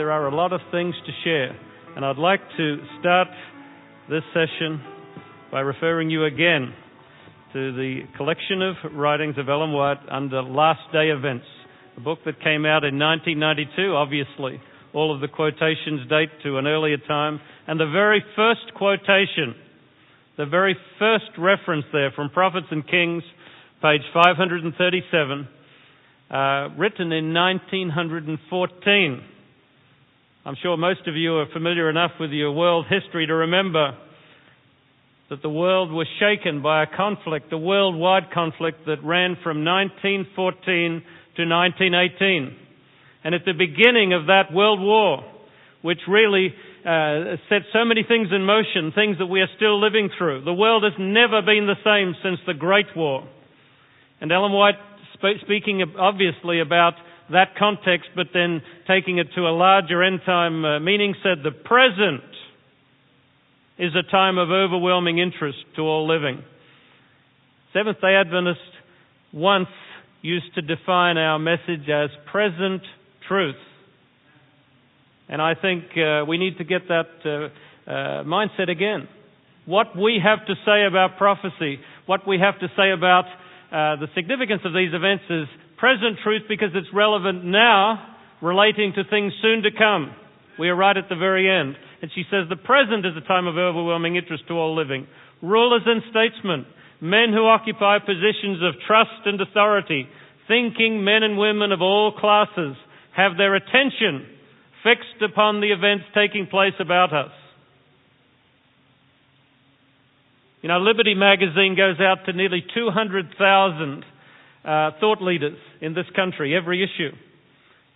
there are a lot of things to share. And I'd like to start this session by referring you again to the collection of writings of Ellen White under Last Day Events, a book that came out in 1992, obviously. All of the quotations date to an earlier time. And the very first quotation, the very first reference there from Prophets and Kings, page 537, written in 1914. I'm sure most of you are familiar enough with your world history to remember that the world was shaken by a conflict, a worldwide conflict that ran from 1914 to 1918. And at the beginning of that world war, which really set so many things in motion, things that we are still living through, the world has never been the same since the Great War. And Ellen White, speaking obviously about that context, but then taking it to a larger end-time meaning, said the present is a time of overwhelming interest to all living. Seventh-day Adventists once used to define our message as present truth. And I think we need to get that mindset again. What we have to say about prophecy, what we have to say about the significance of these events is present truth because it's relevant now, relating to things soon to come. We are right at the very end. And she says the present is a time of overwhelming interest to all living. Rulers and statesmen, men who occupy positions of trust and authority, thinking men and women of all classes, have their attention fixed upon the events taking place about us. You know, Liberty magazine goes out to nearly 200,000 thought leaders in this country, every issue.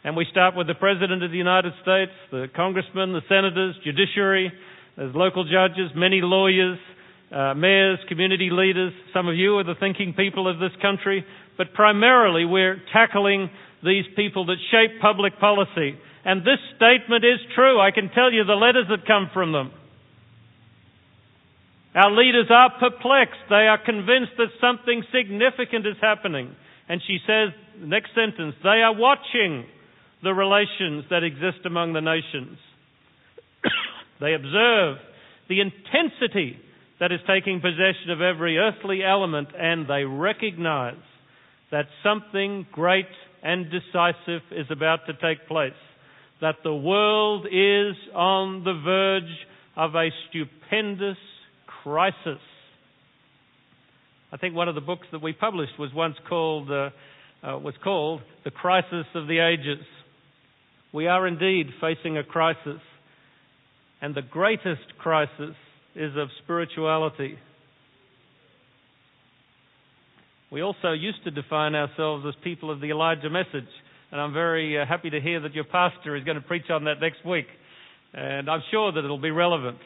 And we start with the President of the United States, the congressmen, the senators, judiciary, there's local judges, many lawyers, mayors, community leaders. Some of you are the thinking people of this country. But primarily we're tackling these people that shape public policy. And this statement is true. I can tell you the letters that come from them. Our leaders are perplexed. They are convinced that something significant is happening. And she says, the next sentence, they are watching the relations that exist among the nations. They observe the intensity that is taking possession of every earthly element, and they recognize that something great and decisive is about to take place, that the world is on the verge of a stupendous crisis. I think one of the books that we published was once called The Crisis of the Ages. We are indeed facing a crisis, and the greatest crisis is of spirituality. We also used to define ourselves as people of the Elijah message, and I'm very happy to hear that your pastor is going to preach on that next week, and I'm sure that it'll be relevant.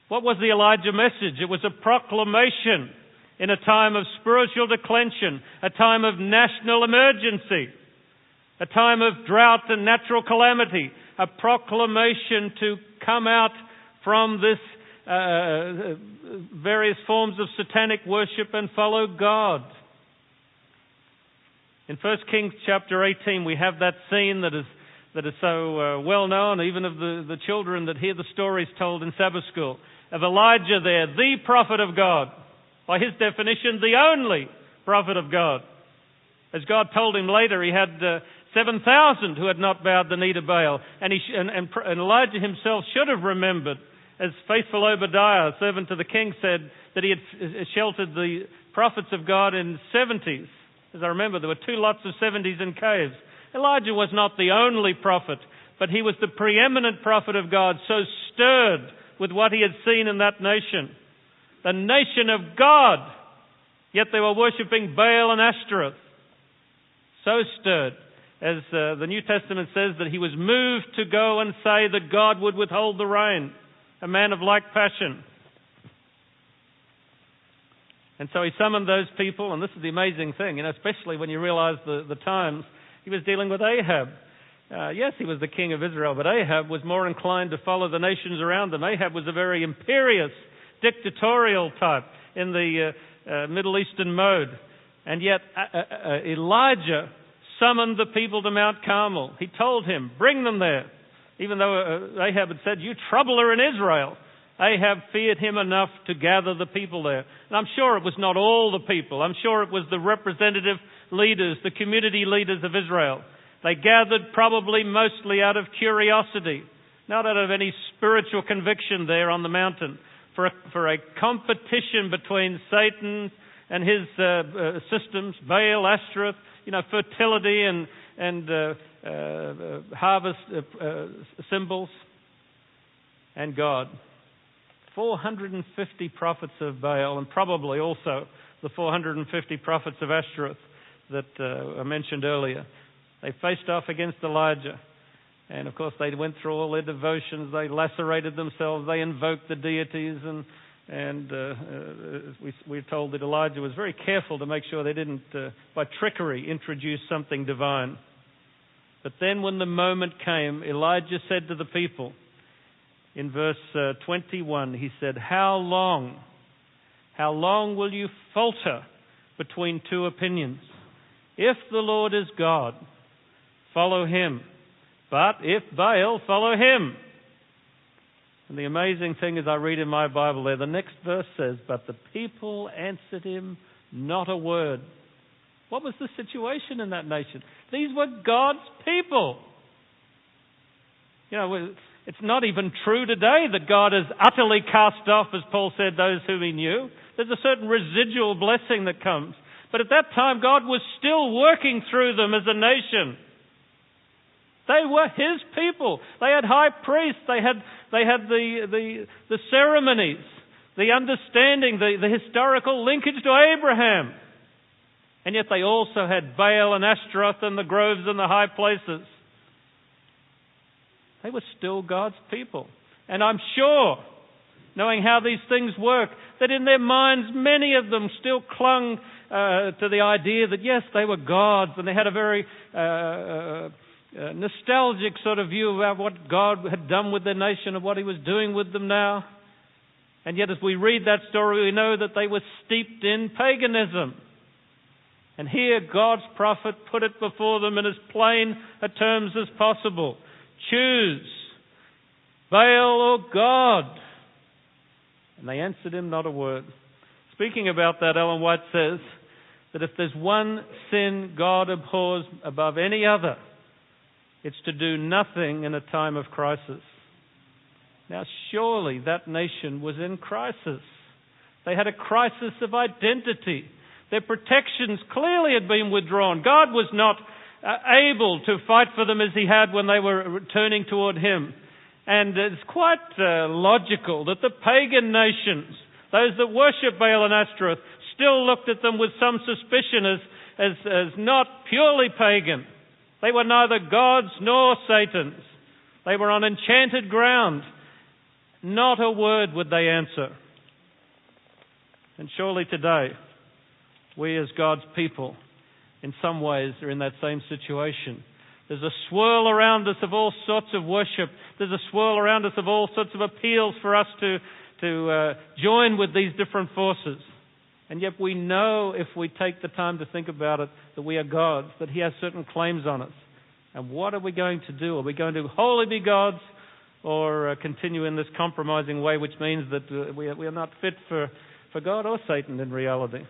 What was the Elijah message? It was a proclamation in a time of spiritual declension, a time of national emergency, a time of drought and natural calamity, a proclamation to come out from this various forms of satanic worship and follow God. In 1 Kings chapter 18, we have that scene that is so well known, even of the children that hear the stories told in Sabbath school, of Elijah there, the prophet of God. By his definition, the only prophet of God. As God told him later, he had 7,000 who had not bowed the knee to Baal. And Elijah himself should have remembered, as faithful Obadiah, servant to the king, said that he had sheltered the prophets of God in 70s. As I remember, there were 2 lots of 70s in caves. Elijah was not the only prophet, but he was the preeminent prophet of God, so stirred with what he had seen in that nation. The nation of God, yet they were worshipping Baal and Ashtoreth. So stirred, as the New Testament says, that he was moved to go and say that God would withhold the rain, a man of like passion. And so he summoned those people, and this is the amazing thing, especially when you realize the times. He was dealing with Ahab. Yes, he was the king of Israel, but Ahab was more inclined to follow the nations around them. Ahab was a very imperious, dictatorial type in the Middle Eastern mode. And yet Elijah summoned the people to Mount Carmel. He told him, bring them there. Even though Ahab had said, "You troubler in Israel," Ahab feared him enough to gather the people there. And I'm sure it was not all the people. I'm sure it was the representative leaders, the community leaders of Israel. They gathered probably mostly out of curiosity, not out of any spiritual conviction there on the mountain, for a competition between Satan and his systems, Baal, Ashtoreth, fertility and harvest symbols, and God. 450 prophets of Baal, and probably also the 450 prophets of Ashtoreth that I mentioned earlier. They faced off against Elijah. And of course they went through all their devotions. They lacerated themselves. They invoked the deities. And we're told that Elijah was very careful to make sure they didn't, by trickery, introduce something divine. But then when the moment came, Elijah said to the people, in verse 21, he said, How long will you falter between two opinions? If the Lord is God, follow him. But if Baal, follow him. And the amazing thing is, I read in my Bible there, the next verse says, But the people answered him not a word. What was the situation in that nation? These were God's people. It's not even true today that God has utterly cast off, as Paul said, those whom he knew. There's a certain residual blessing that comes. But at that time, God was still working through them as a nation. They were his people. They had high priests. They had the ceremonies, the understanding, the historical linkage to Abraham. And yet they also had Baal and Ashtaroth and the groves and the high places. They were still God's people. And I'm sure, knowing how these things work, that in their minds many of them still clung to the idea that yes, they were gods, and they had a very nostalgic sort of view about what God had done with their nation and what he was doing with them now. And yet as we read that story, we know that they were steeped in paganism. And here God's prophet put it before them in as plain a terms as possible. Choose Baal or God. And they answered him not a word. Speaking about that, Ellen White says that if there's one sin God abhors above any other, it's to do nothing in a time of crisis. Now, surely that nation was in crisis. They had a crisis of identity. Their protections clearly had been withdrawn. God was not able to fight for them as he had when they were turning toward him. And it's quite logical that the pagan nations, those that worship Baal and Ashtaroth, still looked at them with some suspicion as not purely pagan. They were neither gods nor Satans. They were on enchanted ground. Not a word would they answer. And surely today, we as God's people, in some ways, are in that same situation. There's a swirl around us of all sorts of worship. There's a swirl around us of all sorts of appeals for us to join with these different forces. And yet we know, if we take the time to think about it, that we are God's, that he has certain claims on us. And what are we going to do? Are we going to wholly be God's, or continue in this compromising way, which means that we are not fit for God or Satan in reality?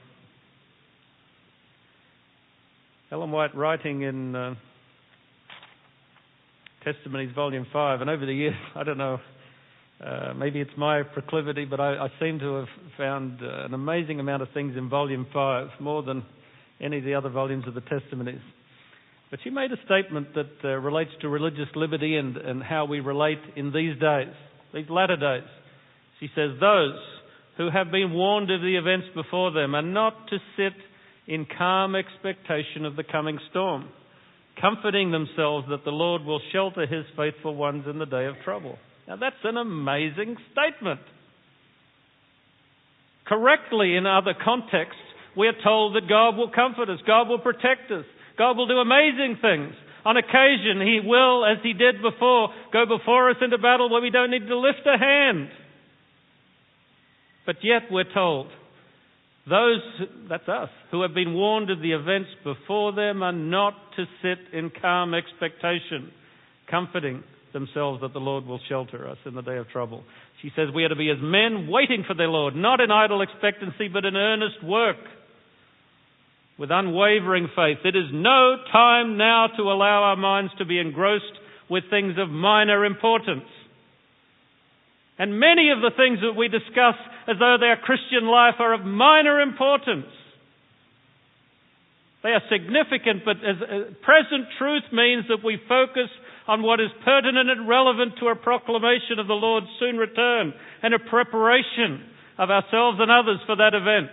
Ellen White, writing in Testimonies, Volume 5, and over the years, I don't know, maybe it's my proclivity, but I seem to have found an amazing amount of things in Volume 5, more than any of the other volumes of the Testimonies. But she made a statement that relates to religious liberty and how we relate in these days, these latter days. She says, those who have been warned of the events before them are not to sit in calm expectation of the coming storm, comforting themselves that the Lord will shelter his faithful ones in the day of trouble. Now that's an amazing statement. Correctly, in other contexts, we are told that God will comfort us, God will protect us, God will do amazing things. On occasion, he will, as he did before, go before us into battle where we don't need to lift a hand. But yet we're told, those, that's us, who have been warned of the events before them are not to sit in calm expectation, comforting themselves that the Lord will shelter us in the day of trouble. She says we are to be as men waiting for their Lord, not in idle expectancy, but in earnest work, with unwavering faith. It is no time now to allow our minds to be engrossed with things of minor importance. And many of the things that we discuss as though they are Christian life are of minor importance. They are significant, but as present truth means that we focus on what is pertinent and relevant to a proclamation of the Lord's soon return and a preparation of ourselves and others for that event.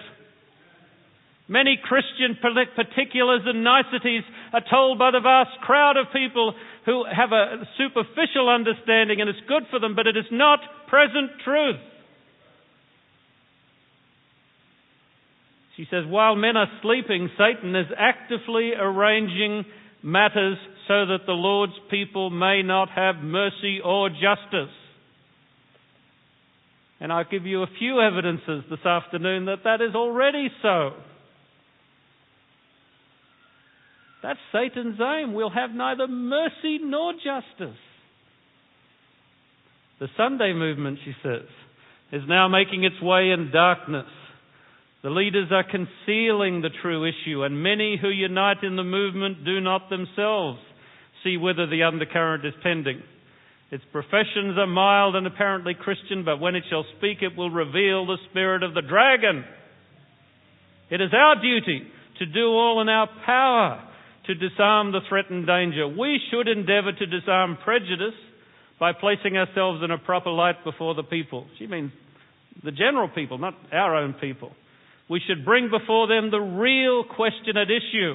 Many Christian particulars and niceties are told by the vast crowd of people who have a superficial understanding, and it's good for them, but it is not present truth. She says, while men are sleeping, Satan is actively arranging matters so that the Lord's people may not have mercy or justice. And I'll give you a few evidences this afternoon that is already so. That's Satan's aim. We'll have neither mercy nor justice. The Sunday movement, she says, is now making its way in darkness. The leaders are concealing the true issue, and many who unite in the movement do not themselves see whither the undercurrent is tending. Its professions are mild and apparently Christian, but when it shall speak, it will reveal the spirit of the dragon. It is our duty to do all in our power to disarm the threatened danger. We should endeavour to disarm prejudice by placing ourselves in a proper light before the people. She means the general people, not our own people. We should bring before them the real question at issue,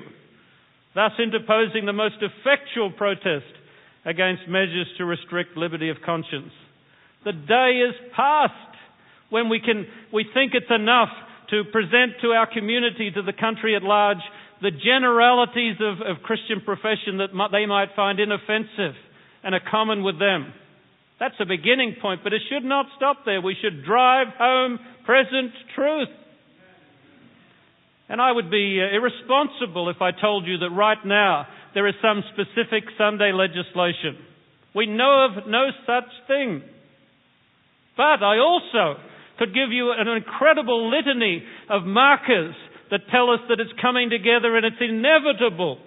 thus interposing the most effectual protest against measures to restrict liberty of conscience. The day is past when we think it's enough to present to our community, to the country at large, the generalities of Christian profession that they might find inoffensive and are common with them. That's a beginning point, but it should not stop there. We should drive home present truth. And I would be irresponsible if I told you that right now there is some specific Sunday legislation. We know of no such thing. But I also could give you an incredible litany of markers that tell us that it's coming together and it's inevitable.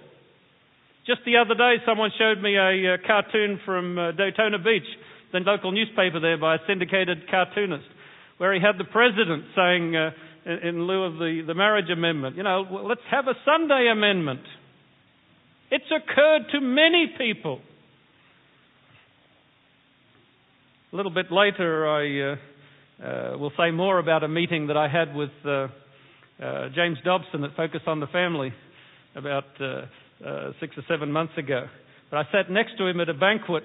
Just the other day, someone showed me a cartoon from Daytona Beach, the local newspaper there, by a syndicated cartoonist, where he had the president saying, in lieu of the marriage amendment, let's have a Sunday amendment. It's occurred to many people. A little bit later, I will say more about a meeting that I had with James Dobson that focused on the family about 6 or 7 months ago. But I sat next to him at a banquet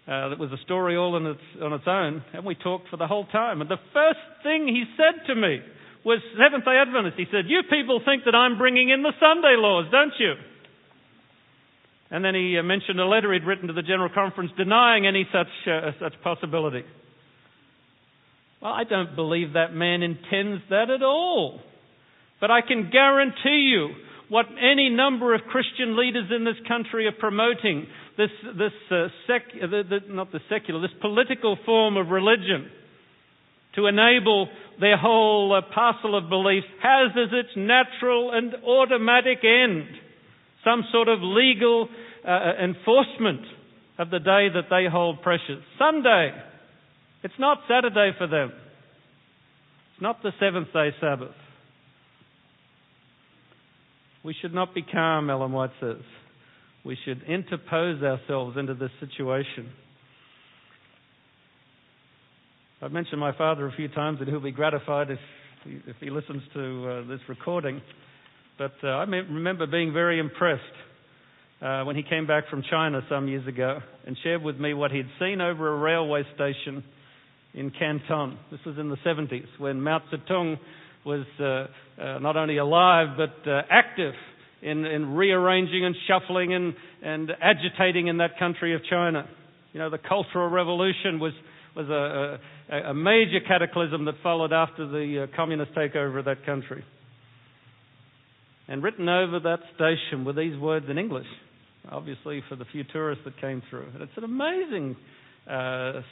that was a story all on its own, and we talked for the whole time. And the first thing he said to me was Seventh-day Adventist. He said, "You people think that I'm bringing in the Sunday laws, don't you?" And then he mentioned a letter he'd written to the General Conference denying any such possibility. Well, I don't believe that man intends that at all. But I can guarantee you what any number of Christian leaders in this country are promoting, this political form of religion to enable their whole parcel of beliefs, has as its natural and automatic end some sort of legal enforcement of the day that they hold precious. Sunday. It's not Saturday for them. It's not the seventh-day Sabbath. We should not be calm, Ellen White says. We should interpose ourselves into this situation. I've mentioned my father a few times, and he'll be gratified if he listens to this recording. But I remember being very impressed when he came back from China some years ago and shared with me what he'd seen over a railway station in Canton. This was in the 70s, when Mao Zedong was not only alive but active in rearranging and shuffling and agitating in that country of China. The Cultural Revolution was a major cataclysm that followed after the communist takeover of that country. And written over that station were these words in English: obviously for the few tourists that came through. And it's an amazing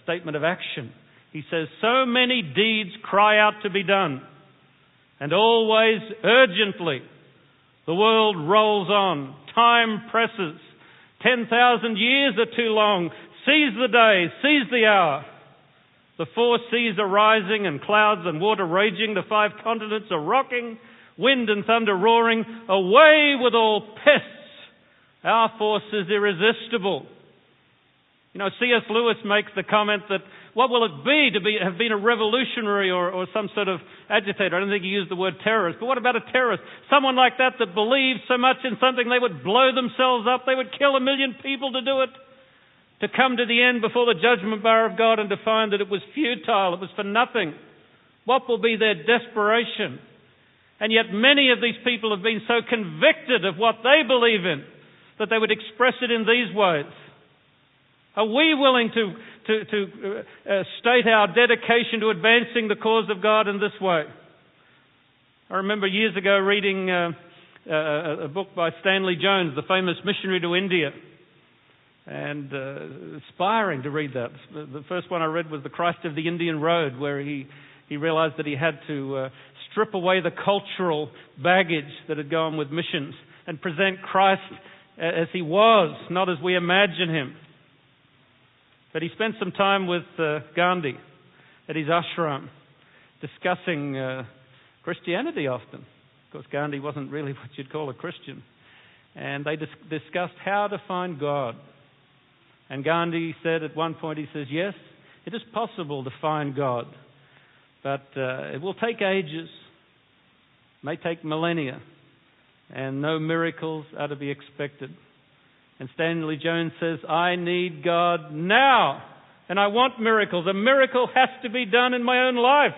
statement of action. He says, so many deeds cry out to be done, and always urgently the world rolls on. Time presses. 10,000 years are too long. Seize the day, seize the hour. The four seas are rising and clouds and water raging. The 5 continents are rocking, wind and thunder roaring. Away with all pests. Our force is irresistible. You know, C.S. Lewis makes the comment that what will it be to have been a revolutionary or some sort of agitator? I don't think he used the word terrorist, but what about a terrorist? Someone like that believes so much in something they would blow themselves up, they would kill 1 million people to do it, to come to the end before the judgment bar of God and to find that it was futile, it was for nothing. What will be their desperation? And yet many of these people have been so convicted of what they believe in that they would express it in these ways. Are we willing to state our dedication to advancing the cause of God in this way? I remember years ago reading a book by Stanley Jones, the famous missionary to India, and inspiring to read that. The first one I read was The Christ of the Indian Road, where he realized that he had to strip away the cultural baggage that had gone with missions and present Christ as he was, not as we imagine him. But he spent some time with Gandhi at his ashram discussing Christianity often. Of course, Gandhi wasn't really what you'd call a Christian. And they discussed how to find God. And Gandhi said at one point, he says, yes, it is possible to find God, but it will take ages, may take millennia, and no miracles are to be expected. And Stanley Jones says, I need God now, and I want miracles. A miracle has to be done in my own life.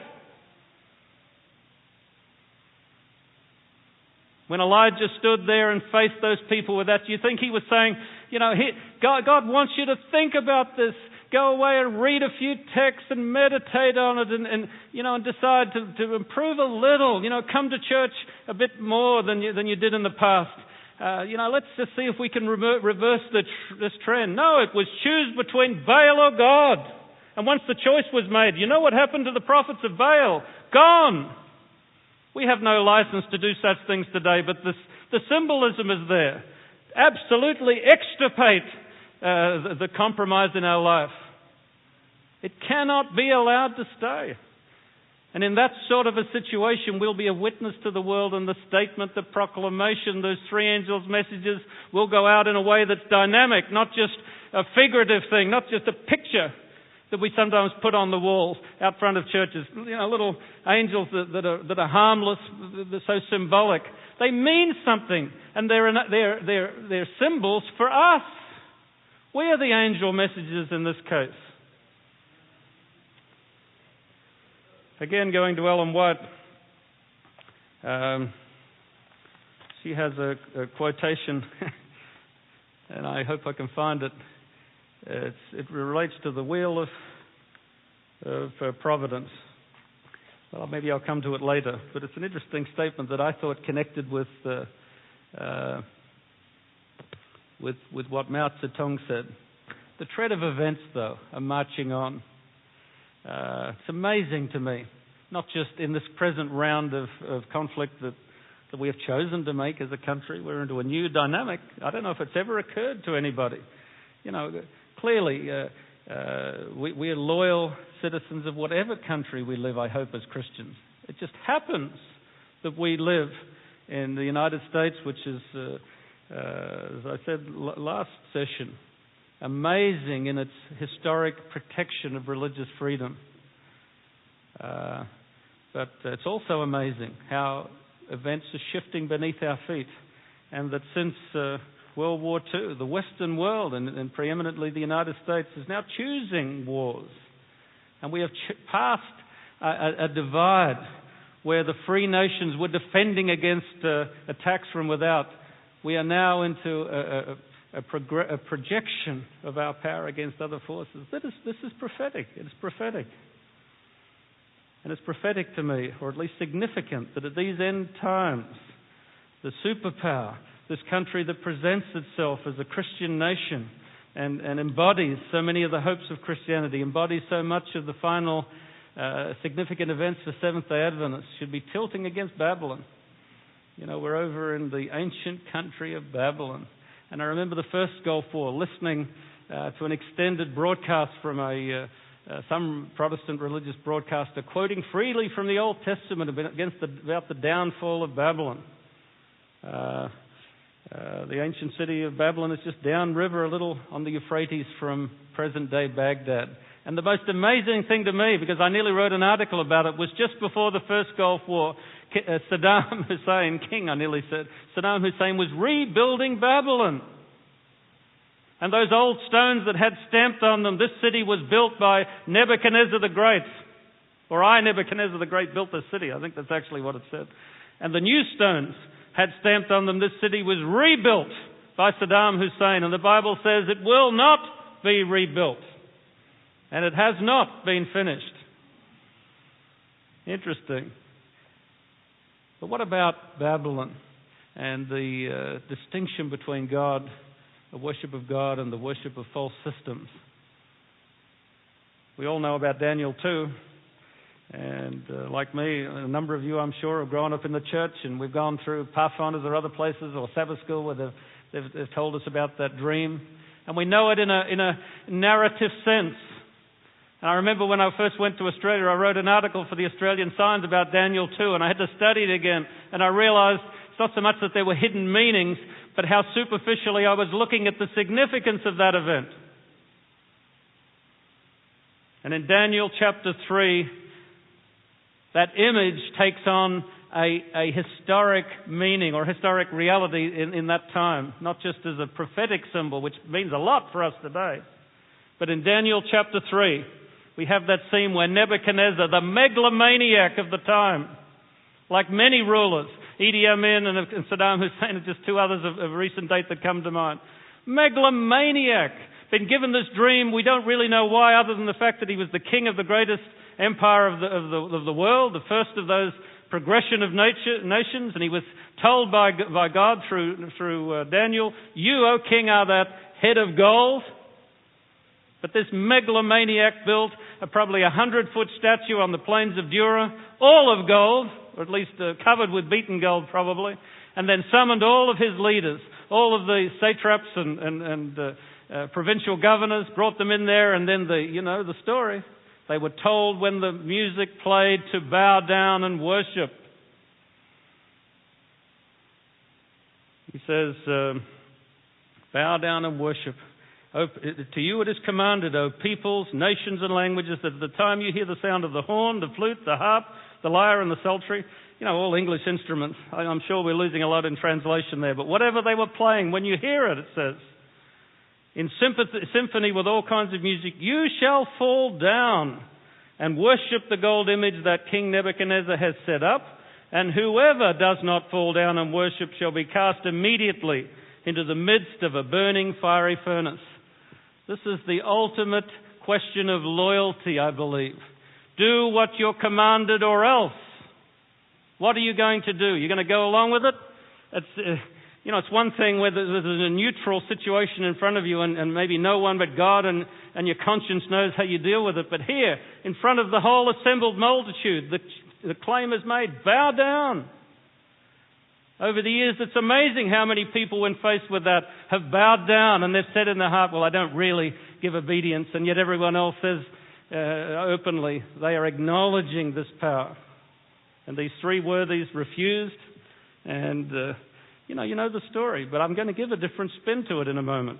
When Elijah stood there and faced those people with that, do you think he was saying, God wants you to think about this. Go away and read a few texts and meditate on it and decide to improve a little. Come to church a bit more than you did in the past. Let's just see if we can reverse this trend. No, it was choose between Baal or God. And once the choice was made, you know what happened to the prophets of Baal? Gone. We have no license to do such things today, but the symbolism is there. Absolutely extirpate the compromise in our life. It cannot be allowed to stay. And in that sort of a situation, we'll be a witness to the world, and the statement, the proclamation, those 3 angels' messages will go out in a way that's dynamic, not just a figurative thing, not just a picture that we sometimes put on the walls out front of churches. Little angels that are harmless, they're so symbolic. They mean something, and they're symbols for us. We are the angel messages in this case. Again, going to Ellen White, she has a quotation, and I hope I can find it. It relates to the wheel of providence. Well, maybe I'll come to it later, but it's an interesting statement that I thought connected with what Mao Zedong said. The tread of events, though, are marching on. It's amazing to me, not just in this present round of conflict that we have chosen to make as a country. We're into a new dynamic. I don't know if it's ever occurred to anybody. Clearly, we are loyal citizens of whatever country we live, I hope, as Christians. It just happens that we live in the United States, which is, as I said last session, amazing in its historic protection of religious freedom. But it's also amazing how events are shifting beneath our feet, and that since World War II, the Western world, and preeminently the United States, is now choosing wars. And we have passed a divide where the free nations were defending against attacks from without. We are now into a projection of our power against other forces. This is prophetic. It is prophetic. And it's prophetic to me, or at least significant, that at these end times, the superpower, This country that presents itself as a Christian nation and embodies so many of the hopes of Christianity, embodies so much of the final significant events for Seventh-day Adventists, should be tilting against Babylon. You know, we're over in the ancient country of Babylon. And I remember the first Gulf War, listening to an extended broadcast from some Protestant religious broadcaster, quoting freely from the Old Testament about the downfall of Babylon. The ancient city of Babylon is just downriver a little on the Euphrates from present-day Baghdad. And the most amazing thing to me, because I nearly wrote an article about it, was just before the first Gulf War, Saddam Hussein, Saddam Hussein was rebuilding Babylon. And those old stones that had stamped on them, this city was built by Nebuchadnezzar the Great. Or I, Nebuchadnezzar the Great, built this city. I think that's actually what it said. And the new stones had stamped on them, this city was rebuilt by Saddam Hussein. And the Bible says it will not be rebuilt. And it has not been finished. Interesting. But what about Babylon and the distinction between God, the worship of God, and the worship of false systems? We all know about Daniel 2. And like me, a number of you, I'm sure, have grown up in the church, and we've gone through Pathfinders or other places, or Sabbath school, where they've told us about that dream. And we know it in a narrative sense. And I remember when I first went to Australia, I wrote an article for the Australian Signs about Daniel 2, and I had to study it again. And I realized it's not so much that there were hidden meanings, but how superficially I was looking at the significance of that event. And in Daniel chapter 3, that image takes on a historic meaning or historic reality in that time, not just as a prophetic symbol, which means a lot for us today. But in Daniel chapter 3, we have that scene where Nebuchadnezzar, the megalomaniac of the time, like many rulers, Idi Amin and Saddam Hussein, and just two others of recent date that come to mind. Megalomaniac, been given this dream. We don't really know why, other than the fact that he was the king of the greatest empire of the world, the first of those progression of nations, and he was told by God through Daniel, "You, O king, are that head of gold." But this megalomaniac built a probably 100-foot statue on the plains of Dura, all of gold, or at least covered with beaten gold probably, and then summoned all of his leaders, all of the satraps and provincial governors, brought them in there, and then the story. They were told when the music played to bow down and worship. He says, bow down and worship. To you it is commanded, O peoples, nations and languages, that at the time you hear the sound of the horn, the flute, the harp, the lyre and the psaltery, all English instruments. I'm sure we're losing a lot in translation there, but whatever they were playing, when you hear it, it says, in symphony with all kinds of music, you shall fall down and worship the gold image that King Nebuchadnezzar has set up, and whoever does not fall down and worship shall be cast immediately into the midst of a burning fiery furnace. This is the ultimate question of loyalty, I believe. Do what you're commanded or else. What are you going to do? You're going to go along with it? It's one thing where there's a neutral situation in front of you and maybe no one but God and your conscience knows how you deal with it. But here, in front of the whole assembled multitude, the claim is made, bow down. Over the years, it's amazing how many people, when faced with that, have bowed down and they've said in their heart, well, I don't really give obedience, and yet everyone else says openly they are acknowledging this power. And these three worthies refused, and you know the story, but I'm going to give a different spin to it in a moment.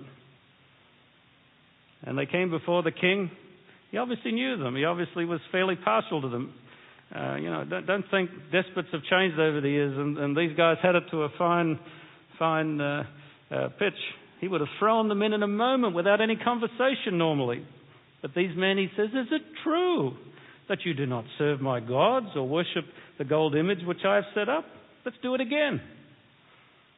And they came before the king. He obviously knew them. He obviously was fairly partial to them. Don't think despots have changed over the years, and these guys had it to a fine pitch. He would have thrown them in a moment without any conversation normally. But these men, he says, is it true that you do not serve my gods or worship the gold image which I have set up? Let's do it again.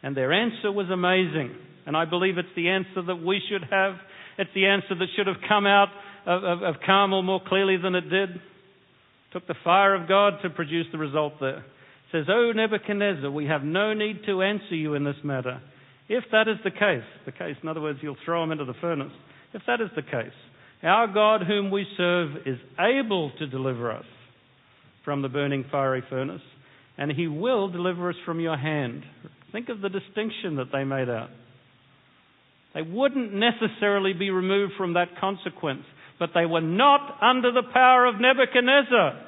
And their answer was amazing. And I believe it's the answer that we should have. It's the answer that should have come out of Carmel more clearly than it did. Took the fire of God to produce the result there. It says, O Nebuchadnezzar, we have no need to answer you in this matter. If that is the case, in other words, you'll throw them into the furnace. If that is the case, our God whom we serve is able to deliver us from the burning fiery furnace, and he will deliver us from your hand. Think of the distinction that they made out. They wouldn't necessarily be removed from that consequence, but they were not under the power of Nebuchadnezzar.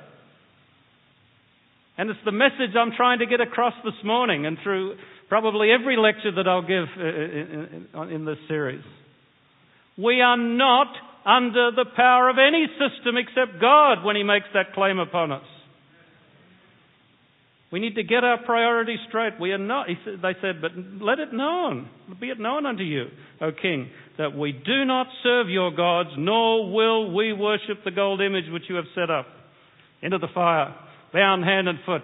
And it's the message I'm trying to get across this morning and through probably every lecture that I'll give in this series. We are not under the power of any system except God when he makes that claim upon us. We need to get our priorities straight. We are not, they said, but let it known, be it known unto you, O king, that we do not serve your gods, nor will we worship the gold image which you have set up. Into the fire, bound hand and foot.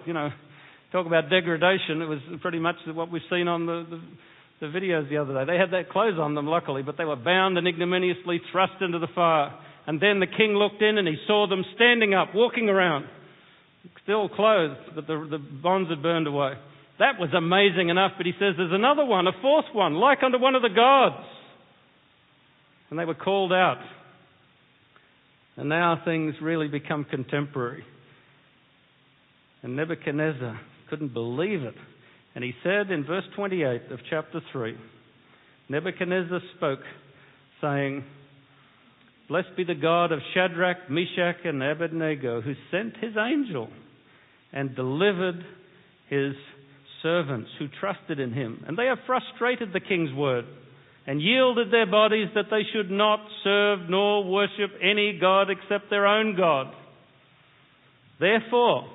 Talk about degradation. It was pretty much what we've seen on the videos the other day. They had their clothes on them, luckily, but they were bound and ignominiously thrust into the fire. And then the king looked in and he saw them standing up, walking around, still clothed, but the bonds had burned away. That was amazing enough, but he says there's another one, a fourth one, like unto one of the gods. And they were called out. And now things really become contemporary. And Nebuchadnezzar couldn't believe it. And he said in verse 28 of chapter 3, Nebuchadnezzar spoke, saying, Blessed be the God of Shadrach, Meshach, and Abednego, who sent his angel and delivered his servants who trusted in him. And they have frustrated the king's word and yielded their bodies that they should not serve nor worship any god except their own God. Therefore,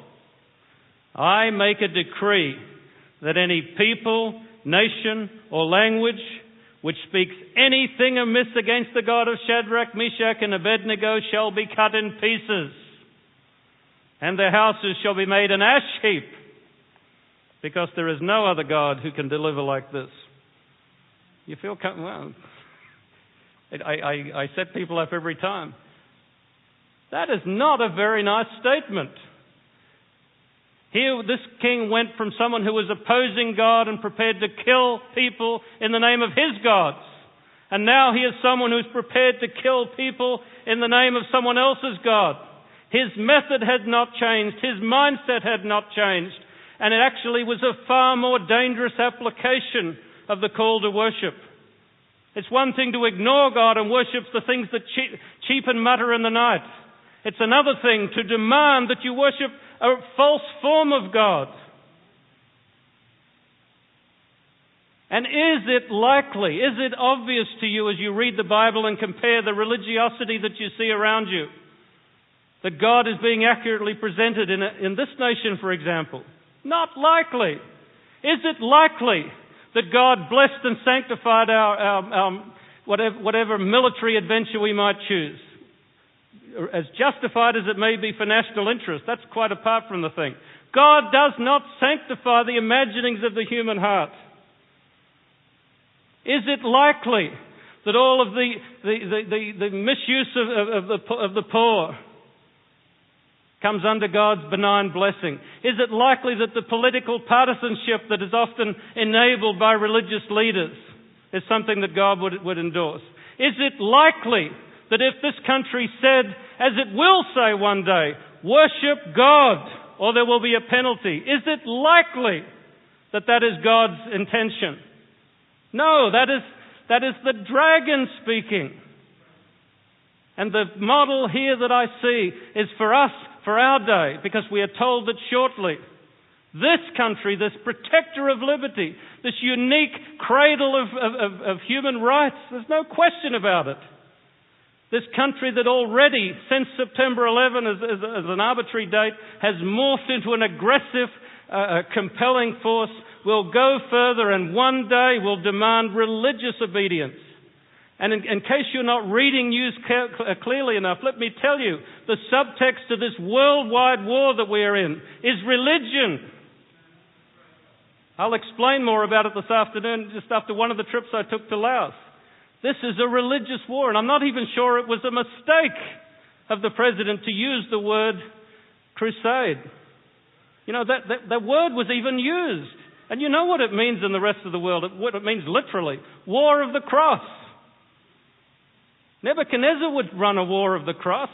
I make a decree that any people, nation, or language which speaks anything amiss against the God of Shadrach, Meshach, and Abednego shall be cut in pieces, and their houses shall be made an ash heap, because there is no other God who can deliver like this. You feel, well, I set people up every time. That is not a very nice statement. Here, this king went from someone who was opposing God and prepared to kill people in the name of his gods. And now he is someone who's prepared to kill people in the name of someone else's God. His method had not changed. His mindset had not changed. And it actually was a far more dangerous application of the call to worship. It's one thing to ignore God and worship the things that cheep and mutter in the night. It's another thing to demand that you worship a false form of God. And is it likely, is it obvious to you as you read the Bible and compare the religiosity that you see around you, that God is being accurately presented in this nation, for example? Not likely. Is it likely that God blessed and sanctified our whatever military adventure we might choose? As justified as it may be for national interest, that's quite apart from the thing. God does not sanctify the imaginings of the human heart. Is it likely that all of the misuse of the poor comes under God's benign blessing? Is it likely that the political partisanship that is often enabled by religious leaders is something that God would endorse? Is it likely that if this country said, as it will say one day, worship God or there will be a penalty, is it likely that that is God's intention? No, that is the dragon speaking. And the model here that I see is for us, for our day, because we are told that shortly, this country, this protector of liberty, this unique cradle of human rights, there's no question about it. This country that already, since September 11 as an arbitrary date, has morphed into an aggressive, compelling force, will go further and one day will demand religious obedience. And in case you're not reading news clearly enough, let me tell you, the subtext to this worldwide war that we are in is religion. I'll explain more about it this afternoon, just after one of the trips I took to Laos. This is a religious war, and I'm not even sure it was a mistake of the president to use the word crusade. You know, that word was even used. And you know what it means in the rest of the world? What it means literally. War of the cross. Nebuchadnezzar would run a war of the cross.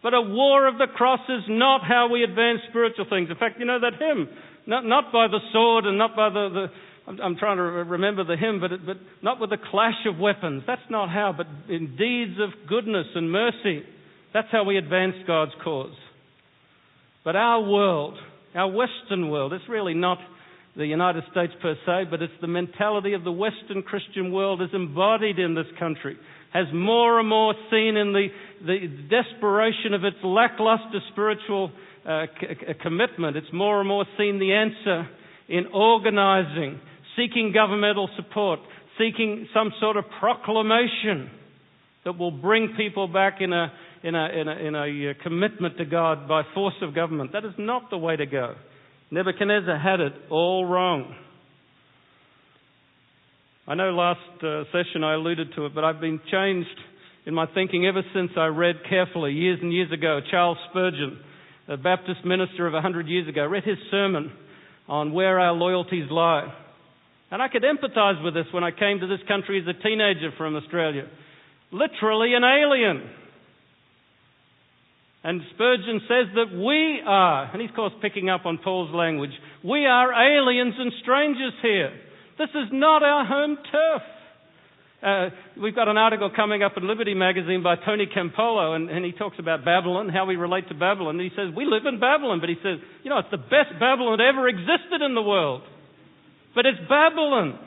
But a war of the cross is not how we advance spiritual things. In fact, you know that hymn? Not by the sword and not by I'm trying to remember the hymn, but not with the clash of weapons. That's not how, but in deeds of goodness and mercy. That's how we advance God's cause. But our world, our Western world, it's really not the United States per se, but it's the mentality of the Western Christian world is embodied in this country, has more and more seen in the desperation of its lackluster spiritual commitment. It's more and more seen the answer in organising, seeking governmental support, seeking some sort of proclamation that will bring people back in a commitment to God by force of government. That is not the way to go. Nebuchadnezzar had it all wrong. I know last session I alluded to it, but I've been changed in my thinking ever since I read carefully, years and years ago, Charles Spurgeon, a Baptist minister of 100 years ago, read his sermon on where our loyalties lie. And I could empathise with this when I came to this country as a teenager from Australia. Literally an alien. And Spurgeon says that we are, and he's of course picking up on Paul's language, we are aliens and strangers here. This is not our home turf. We've got an article coming up in Liberty magazine by Tony Campolo, and he talks about Babylon, how we relate to Babylon. And he says, we live in Babylon, but he says, it's the best Babylon that ever existed in the world. But it's Babylon.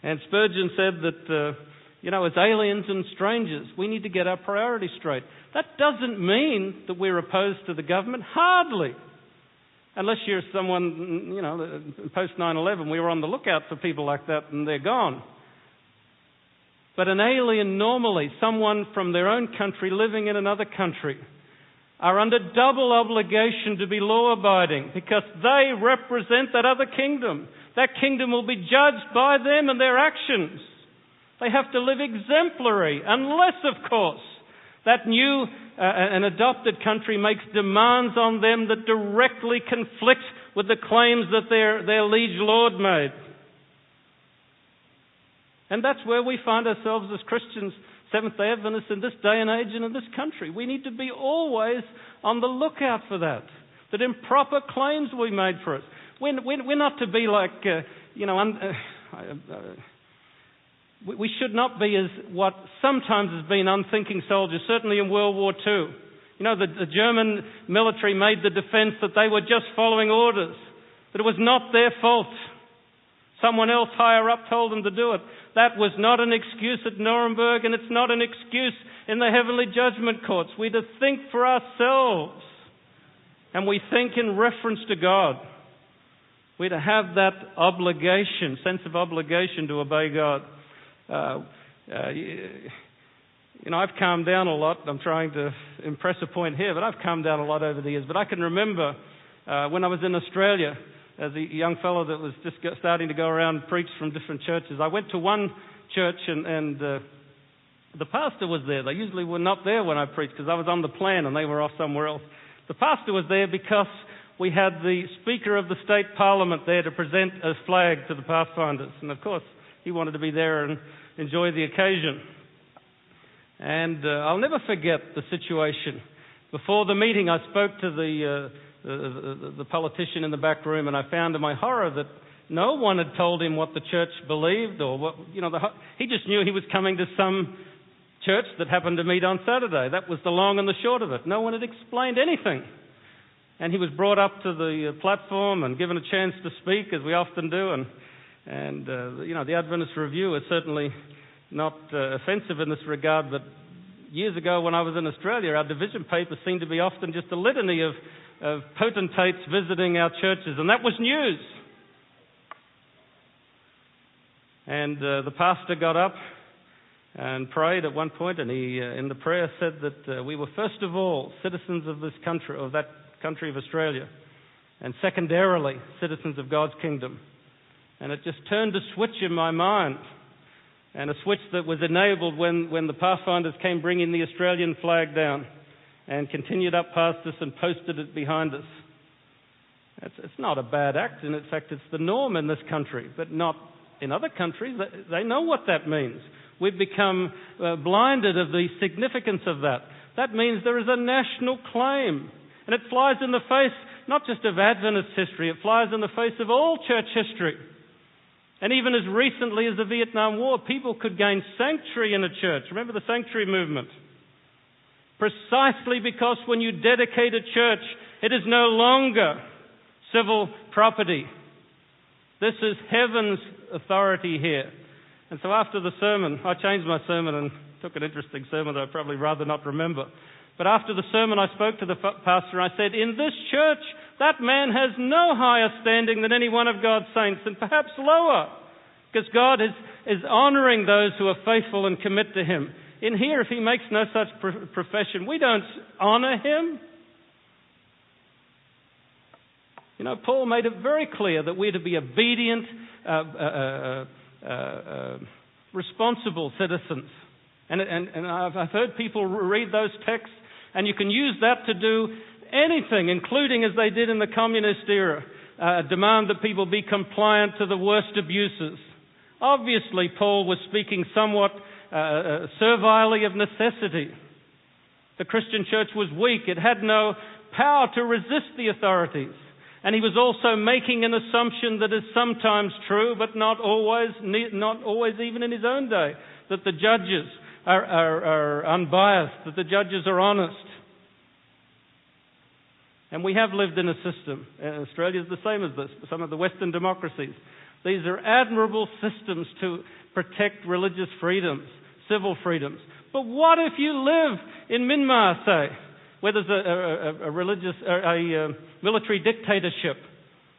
And Spurgeon said that, as aliens and strangers, we need to get our priorities straight. That doesn't mean that we're opposed to the government. Hardly. Unless you're someone, post 9/11, we were on the lookout for people like that and they're gone. But an alien normally, someone from their own country living in another country, are under double obligation to be law-abiding because they represent that other kingdom. That kingdom will be judged by them and their actions. They have to live exemplary, unless, of course, that new an adopted country makes demands on them that directly conflict with the claims that their liege lord made. And that's where we find ourselves as Christians, Seventh-day Adventists, in this day and age and in this country. We need to be always on the lookout for that improper claims will be made for us. We're not to be like, we should not be as what sometimes has been unthinking soldiers, certainly in World War II. The German military made the defense that they were just following orders, that it was not their fault. Someone else higher up told them to do it. That was not an excuse at Nuremberg, and it's not an excuse in the heavenly judgment courts. We're to think for ourselves, and we think in reference to God. We're to have that obligation, sense of obligation to obey God. I've calmed down a lot. I'm trying to impress a point here, but I've calmed down a lot over the years. But I can remember when I was in Australia as a young fellow that was just starting to go around and preach from different churches. I went to one church and the pastor was there. They usually were not there when I preached because I was on the plan and they were off somewhere else. The pastor was there because we had the Speaker of the State Parliament there to present a flag to the Pathfinders. And of course, he wanted to be there and enjoy the occasion. And I'll never forget the situation. Before the meeting, I spoke to the politician in the back room, and I found to my horror that no one had told him what the church believed or what, he just knew he was coming to some church that happened to meet on Saturday. That was the long and the short of it. No one had explained anything. And he was brought up to the platform and given a chance to speak, as we often do, and the Adventist Review is certainly not offensive in this regard, but years ago when I was in Australia, our division paper seemed to be often just a litany of potentates visiting our churches, and that was news. And the pastor got up and prayed at one point, and he, in the prayer, said that we were first of all citizens of this country, of that country of Australia, and secondarily citizens of God's kingdom. And it just turned a switch in my mind, and a switch that was enabled when the Pathfinders came bringing the Australian flag down and continued up past us and posted it behind us. It's not a bad act, and in fact it's the norm in this country, but not in other countries. They know what that means. We've become blinded of the significance of that. That means there is a national claim, and it flies in the face not just of Adventist history, it flies in the face of all church history. And even as recently as the Vietnam War, people could gain sanctuary in a church. Remember the sanctuary movement? Precisely because when you dedicate a church, it is no longer civil property. This is heaven's authority here. And so after the sermon, I changed my sermon and took an interesting sermon that I'd probably rather not remember. But after the sermon, I spoke to the pastor and I said, in this church, that man has no higher standing than any one of God's saints, and perhaps lower, because God is honouring those who are faithful and commit to Him. In here, if he makes no such profession, we don't honour him. You know, Paul made it very clear that we're to be obedient, responsible citizens. And I've heard people read those texts, and you can use that to do anything, including, as they did in the communist era, demand that people be compliant to the worst abuses. Obviously, Paul was speaking somewhat servilely of necessity. The Christian church was weak. It had no power to resist the authorities. And he was also making an assumption that is sometimes true, but not always even in his own day, that the judges are unbiased, that the judges are honest. And we have lived in a system. Australia is the same as this, some of the Western democracies. These are admirable systems to protect religious freedoms, civil freedoms. But what if you live in Myanmar, say, where there's a military dictatorship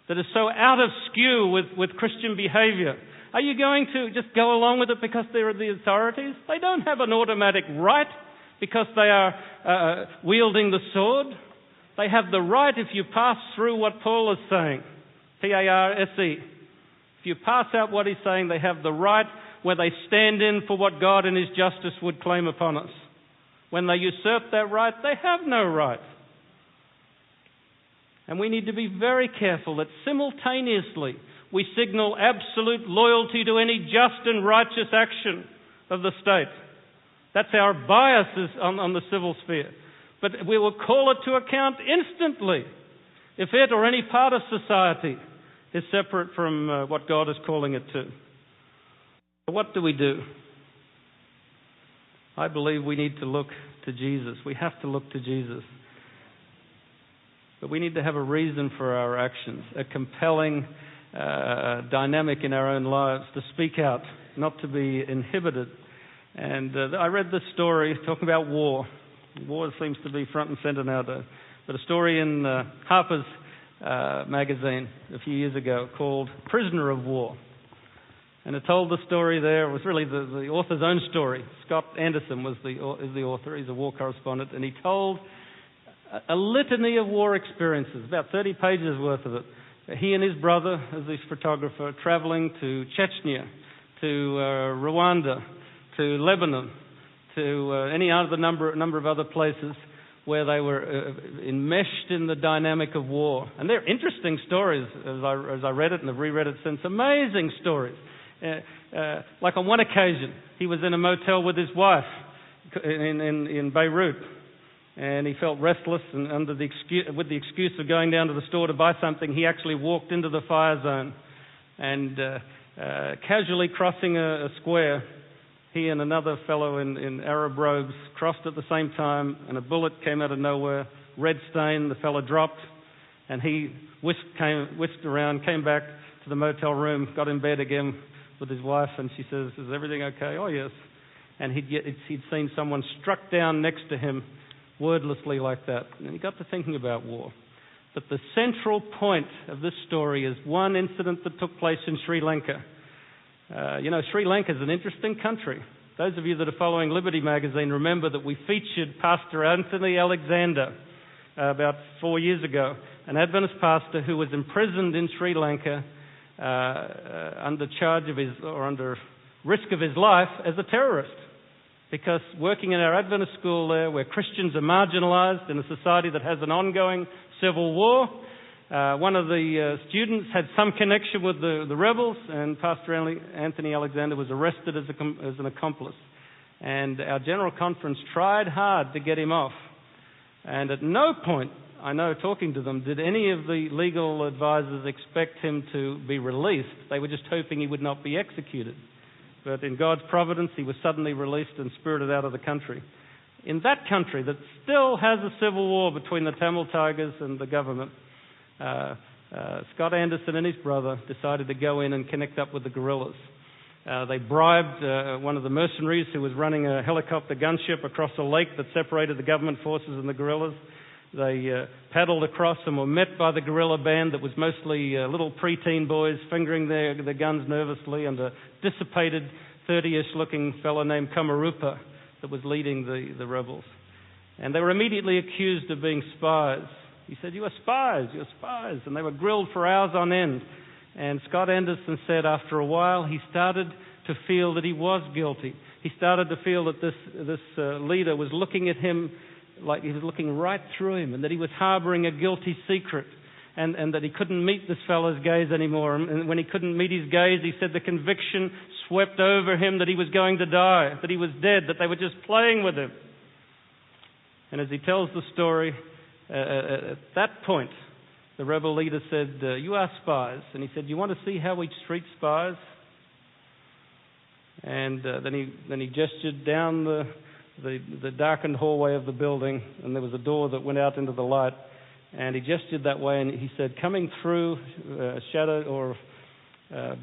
that is so out of skew with Christian behavior? Are you going to just go along with it because they're the authorities? They don't have an automatic right because they are wielding the sword. They have the right if you pass through what Paul is saying, P-A-R-S-E. If you pass out what he's saying, they have the right where they stand in for what God in His justice would claim upon us. When they usurp that right, they have no right. And we need to be very careful that simultaneously we signal absolute loyalty to any just and righteous action of the state. That's our biases on the civil sphere. But we will call it to account instantly if it or any part of society is separate from what God is calling it to. What do we do? I believe we need to look to Jesus. We have to look to Jesus. But we need to have a reason for our actions, a compelling dynamic in our own lives to speak out, not to be inhibited. And I read this story talking about war. War seems to be front and centre nowadays. But a story in Harper's magazine a few years ago called Prisoner of War. And it told the story there. It was really the author's own story. Scott Anderson is the author. He's a war correspondent. And he told a litany of war experiences, about 30 pages worth of it. He and his brother, as his photographer, travelling to Chechnya, to Rwanda, to Lebanon, to any other number of other places where they were enmeshed in the dynamic of war. And they're interesting stories as I read it and have reread it since. Amazing stories. Like on one occasion, he was in a motel with his wife in Beirut, and he felt restless, and with the excuse of going down to the store to buy something, he actually walked into the fire zone and casually crossing a square, he and another fellow in Arab robes crossed at the same time, and a bullet came out of nowhere, red stain, the fellow dropped, and he whisked around, came back to the motel room, got in bed again with his wife, and she says, "Is everything okay?" "Oh, yes." And he'd seen someone struck down next to him wordlessly like that. And he got to thinking about war. But the central point of this story is one incident that took place in Sri Lanka. Sri Lanka is an interesting country. Those of you that are following Liberty magazine remember that we featured Pastor Anthony Alexander about 4 years ago, an Adventist pastor who was imprisoned in Sri Lanka under risk of his life as a terrorist. Because working in our Adventist school there, where Christians are marginalised in a society that has an ongoing civil war, one of the students had some connection with the rebels, and Pastor Anthony Alexander was arrested as an accomplice. And our General Conference tried hard to get him off. And at no point, I know talking to them, did any of the legal advisors expect him to be released. They were just hoping he would not be executed. But in God's providence, he was suddenly released and spirited out of the country. In that country that still has a civil war between the Tamil Tigers and the government, Scott Anderson and his brother decided to go in and connect up with the guerrillas. They bribed one of the mercenaries who was running a helicopter gunship across a lake that separated the government forces and the guerrillas. They paddled across and were met by the guerrilla band that was mostly little preteen boys fingering their guns nervously, and a dissipated 30-ish looking fellow named Kamarupa that was leading the rebels. And they were immediately accused of being spies. He said, "You are spies, you are spies." And they were grilled for hours on end. And Scott Anderson said after a while he started to feel that he was guilty. He started to feel that this leader was looking at him like he was looking right through him, and that he was harboring a guilty secret, and that he couldn't meet this fellow's gaze anymore. And when he couldn't meet his gaze, he said the conviction swept over him that he was going to die, that he was dead, that they were just playing with him. And as he tells the story, at that point, the rebel leader said, "You are spies." And he said, "You want to see how we treat spies?" And then he gestured down the darkened hallway of the building, and there was a door that went out into the light, and he gestured that way, and he said, coming through shadow or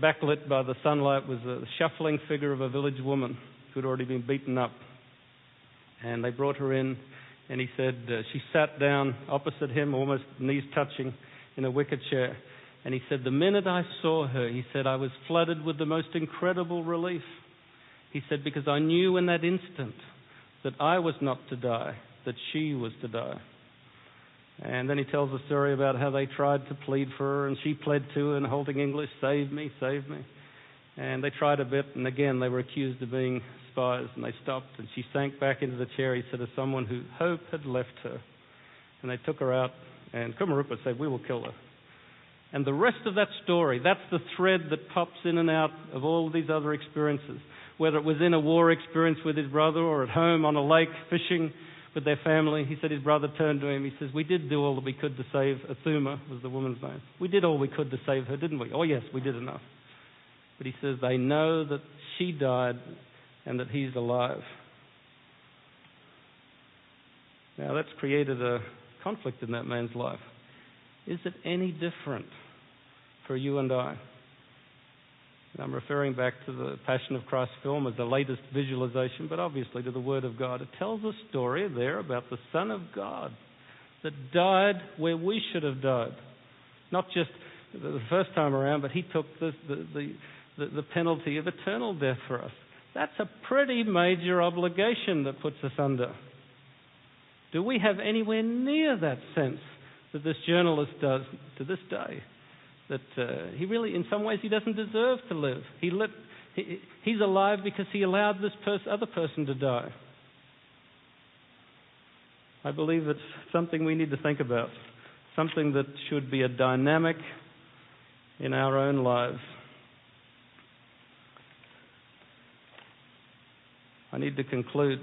backlit by the sunlight was a shuffling figure of a village woman who had already been beaten up. And they brought her in, and he said she sat down opposite him, almost knees touching, in a wicker chair. And he said, the minute I saw her, he said, I was flooded with the most incredible relief. He said, because I knew in that instant that I was not to die, that she was to die. And then he tells a story about how they tried to plead for her, and she pled to, in halting English, "Save me, save me." And they tried a bit, and again they were accused of being spies, and they stopped, and she sank back into the chair, he said, as someone who hope had left her. And they took her out, and Kumarupa said, "We will kill her." And the rest of that story, that's the thread that pops in and out of all of these other experiences. Whether it was in a war experience with his brother or at home on a lake fishing with their family, he said his brother turned to him. He says, "We did do all that we could to save Athuma," was the woman's name. "We did all we could to save her, didn't we?" "Oh, yes, we did enough." But he says, they know that she died and that he's alive. Now, that's created a conflict in that man's life. Is it any different for you and I? And I'm referring back to the Passion of Christ film as the latest visualization, but obviously to the Word of God. It tells a story there about the Son of God that died where we should have died. Not just the first time around, but he took the penalty of eternal death for us. That's a pretty major obligation that puts us under. Do we have anywhere near that sense that this journalist does to this day? That he really, in some ways, he doesn't deserve to live. He's alive because he allowed this other person to die. I believe it's something we need to think about, something that should be a dynamic in our own lives. I need to conclude,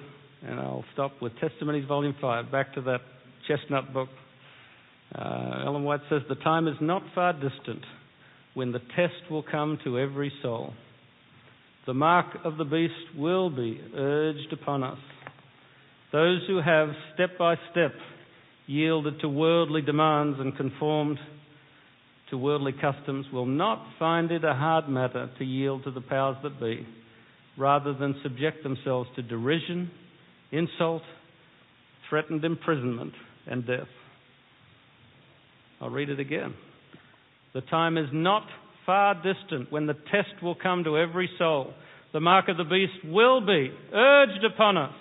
and I'll stop with Testimonies, Volume 5, back to that chestnut book. Ellen White says, the time is not far distant when the test will come to every soul. The mark of the beast will be urged upon us. Those who have step by step yielded to worldly demands and conformed to worldly customs will not find it a hard matter to yield to the powers that be, rather than subject themselves to derision, insult, threatened imprisonment, and death. I'll read it again. The time is not far distant when the test will come to every soul. The mark of the beast will be urged upon us.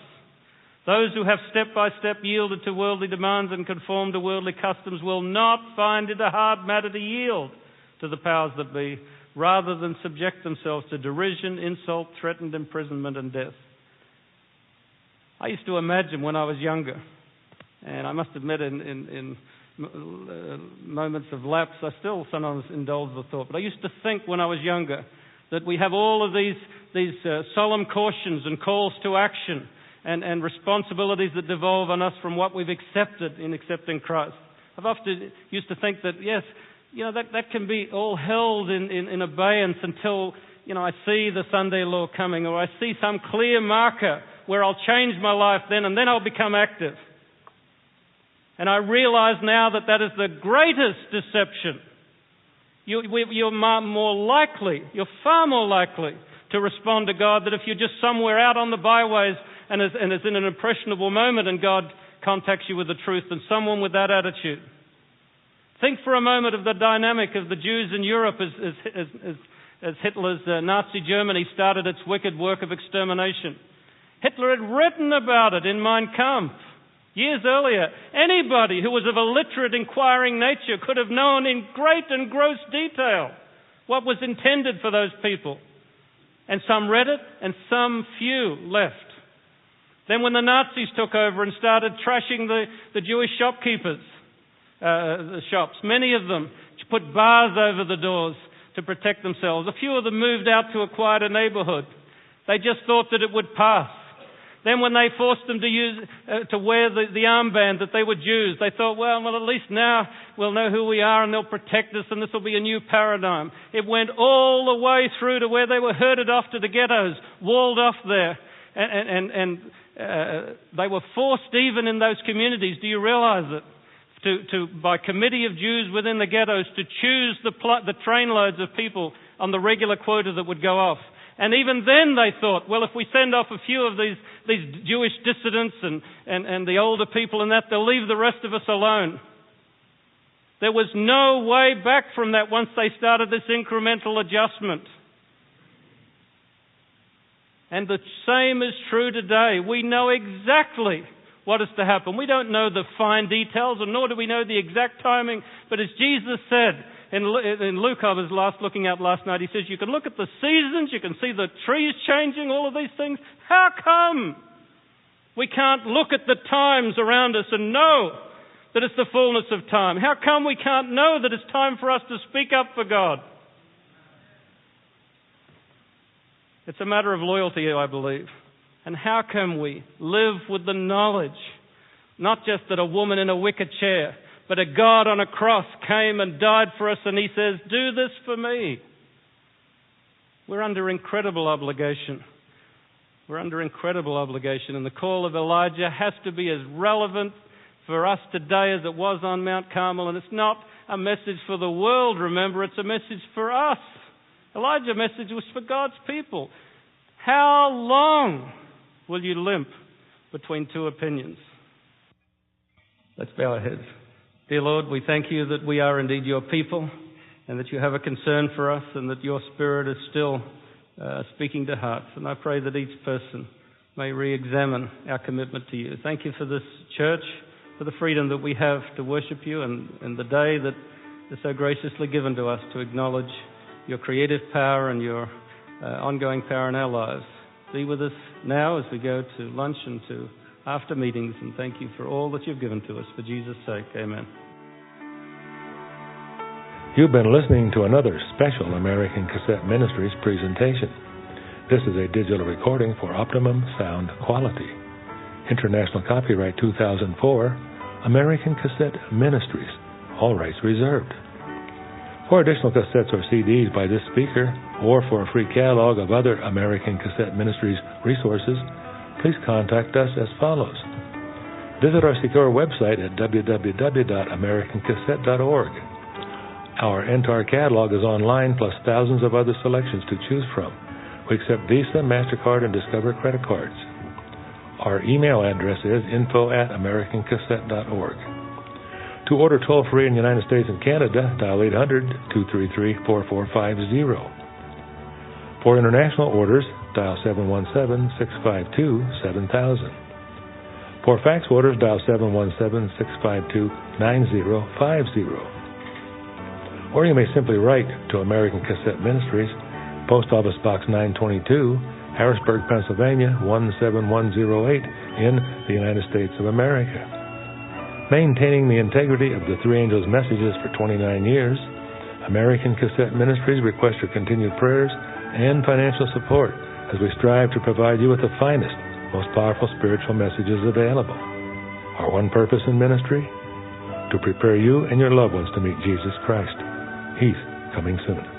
Those who have step by step yielded to worldly demands and conformed to worldly customs will not find it a hard matter to yield to the powers that be, rather than subject themselves to derision, insult, threatened imprisonment, and death. I used to imagine when I was younger, and I must admit in moments of lapse, I still sometimes indulge the thought. But I used to think when I was younger that we have all of these solemn cautions and calls to action and responsibilities that devolve on us from what we've accepted in accepting Christ. I've often used to think that, yes, that can be all held in abeyance until, I see the Sunday law coming, or I see some clear marker where I'll change my life then, and then I'll become active. And I realize now that is the greatest deception. You're far more likely to respond to God that if you're just somewhere out on the byways and is in an impressionable moment and God contacts you with the truth than someone with that attitude. Think for a moment of the dynamic of the Jews in Europe as Hitler's Nazi Germany started its wicked work of extermination. Hitler had written about it in Mein Kampf years earlier. Anybody who was of a literate, inquiring nature could have known in great and gross detail what was intended for those people. And some read it, and some few left. Then when the Nazis took over and started trashing the Jewish shopkeepers, the shops, many of them put bars over the doors to protect themselves. A few of them moved out to a quieter neighborhood. They just thought that it would pass. Then when they forced them to wear the armband that they were Jews, they thought, well, at least now we'll know who we are and they'll protect us and this will be a new paradigm. It went all the way through to where they were herded off to the ghettos, walled off there. And they were forced even in those communities, do you realize it? By committee of Jews within the ghettos to choose the trainloads of people on the regular quota that would go off. And even then they thought, well, if we send off a few of these Jewish dissidents and the older people and that, they'll leave the rest of us alone. There was no way back from that once they started this incremental adjustment. And the same is true today. We know exactly what is to happen. We don't know the fine details, and nor do we know the exact timing. But as Jesus said in Luke, I was looking out last night, he says, you can look at the seasons, you can see the trees changing, all of these things. How come we can't look at the times around us and know that it's the fullness of time? How come we can't know that it's time for us to speak up for God? It's a matter of loyalty, I believe. And how can we live with the knowledge, not just that a woman in a wicker chair, but a God on a cross came and died for us and he says, do this for me. We're under incredible obligation. We're under incredible obligation. And the call of Elijah has to be as relevant for us today as it was on Mount Carmel. And it's not a message for the world, remember, it's a message for us. Elijah's message was for God's people. How long will you limp between two opinions? Let's bow our heads. Dear Lord, we thank you that we are indeed your people and that you have a concern for us and that your Spirit is still speaking to hearts. And I pray that each person may re-examine our commitment to you. Thank you for this church, for the freedom that we have to worship you and the day that is so graciously given to us to acknowledge your creative power and your ongoing power in our lives. Be with us now as we go to lunch and to after meetings, and thank you for all that you've given to us. For Jesus' sake, amen. You've been listening to another special American Cassette Ministries presentation. This is a digital recording for optimum sound quality. International copyright 2004, American Cassette Ministries, all rights reserved. For additional cassettes or CDs by this speaker, or for a free catalog of other American Cassette Ministries resources, please contact us as follows. Visit our secure website at www.americancassette.org. Our entire catalog is online, plus thousands of other selections to choose from. We accept Visa, MasterCard, and Discover credit cards. Our email address is info@americancassette.org. To order toll-free in the United States and Canada, dial 800-233-4450. For international orders, dial 717-652-7000. For fax orders, dial 717-652-9050. Or you may simply write to American Cassette Ministries, Post Office Box 922, Harrisburg, Pennsylvania, 17108, in the United States of America. Maintaining the integrity of the Three Angels' messages for 29 years, American Cassette Ministries requests your continued prayers and financial support as we strive to provide you with the finest, most powerful spiritual messages available. Our one purpose in ministry? To prepare you and your loved ones to meet Jesus Christ. He's coming soon.